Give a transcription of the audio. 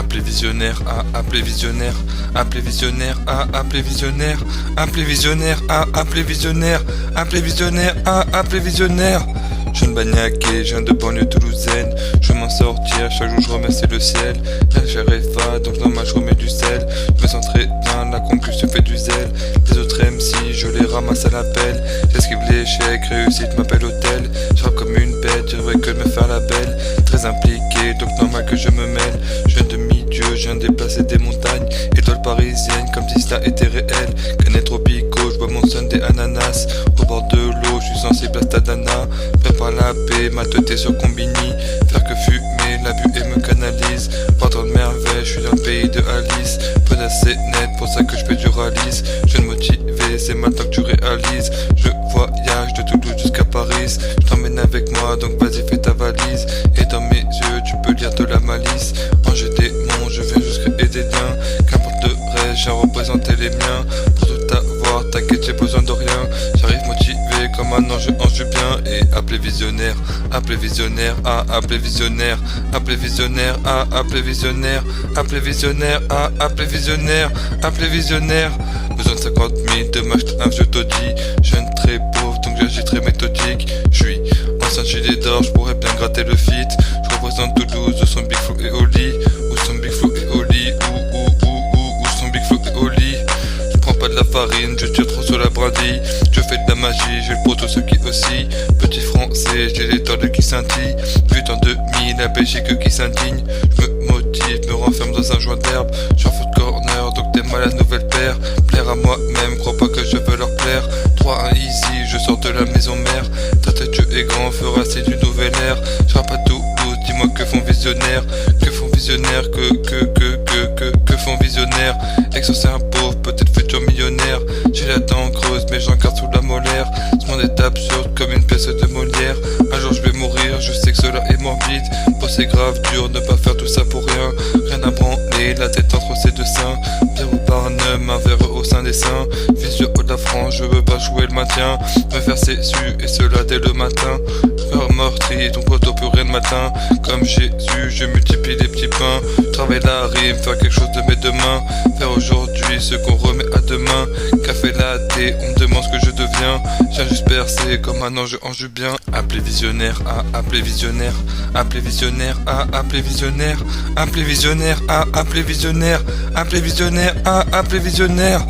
Appelez visionnaire, appelez visionnaire, appelez visionnaire, appelez visionnaire, appelez visionnaire, appelez visionnaire, appelez visionnaire, appelez visionnaire. Jeune bagnaqué, je viens de banlieue toulousaine. Je veux m'en sortir, chaque jour je remercie le ciel. La chair est fade, donc normal je remets du sel. Je me sens très bien, la concu se fait du zèle. Les autres MC, je les ramasse à l'appel. J'esquive l'échec, réussite m'appelle hôtel. Je rappe comme une bête, je devrais que de me faire la belle. Très impliqué, donc normal que je me mêle. Je viens de mi-dieu, je viens déplacer des montagnes. Étoile parisienne, comme si cela était réel. Canet tropicaux, je bois mon sundae ananas. Au bord de l'eau, je suis sensible à Stadana. Prépare la paix, ma tête est sur Combini. Faire que fumer, la vue et me canalise. Portant de merveille, je suis dans le pays de Alice. Peu d'assez net, pour ça que je fais du rallye. Je me motiver, c'est maintenant que tu réalises. Je voyage de Toulouse jusqu'à Paris. Je t'emmène avec moi, donc vas-y fais ta valise. Et dans mes yeux, tu peux lire de la malice. Ange démon, je viens juste créer des liens. Qu'importe le reste, j'ai représenté les miens. Pour tout avoir, t'inquiète, j'ai besoin de rien. J'arrive motivé comme un ange bien. Et appelez visionnaire, appelez visionnaire, appelez visionnaire, appelez visionnaire, appelez visionnaire, appelez visionnaire, appelez visionnaire, appelez visionnaire. Besoin de 50 000 de m'acheter un vieux taudis. Jeune très pauvre, donc j'agis très méthodique. Je suis ancien gilet d'or, je pourrais bien gratter le feat. Je représente Toulouse, où sont Big Flo et Oli. Où sont Big Flo et Oli, où sont Big Flo et Oli. Je prends pas de la farine, je tire trop sur la brindille. Je fais de la magie, j'ai le proto ce qui aussi. Petit français, j'ai l'étoile qui scintille. But en 2000, la Belgique qui s'indigne. Je me motive, me renferme dans un joint d'herbe. J'en fous de corner, donc t'es mal la nouvelle paire. Plaire à moi-même, crois pas que je veux leur plaire. 3-1 easy, je sors de la maison mère. Ta tête Dieu est grand, fera c'est du nouvel air. Je rappe à Toulouse, dis-moi que font visionnaire. Que font visionnaire, que font visionnaire. Ex c'est un pauvre, peut-être futur millionnaire. J'ai la dent creuse, mais j'en garde sous la molaire. Ce monde est absurde comme une pièce de Molière. Un jour je vais mourir, je sais que cela est morbide. Bon c'est grave dur, ne pas faire tout ça pour rien. Rien à branler, la tête entre ses deux seins. Pierre au Barnum, un verre au sein des seins. Fils de haut de la France, je veux pas jouer le maintien. Me faire sésu, et cela dès le matin. Faire meurtri, ton poteau plus rien de matin. Comme Jésus, je multiplie les petits pains. Travailler la rime, faire quelque chose de mes deux mains. Faire aujourd'hui ce qu'on remet à demain. Café latte, on me demande ce que je deviens. J'ai juste percé comme un ange bien. Appelez visionnaire, appelez visionnaire, appelez visionnaire, appelez visionnaire, appelez visionnaire, appelez visionnaire, appelez visionnaire, appelez visionnaire.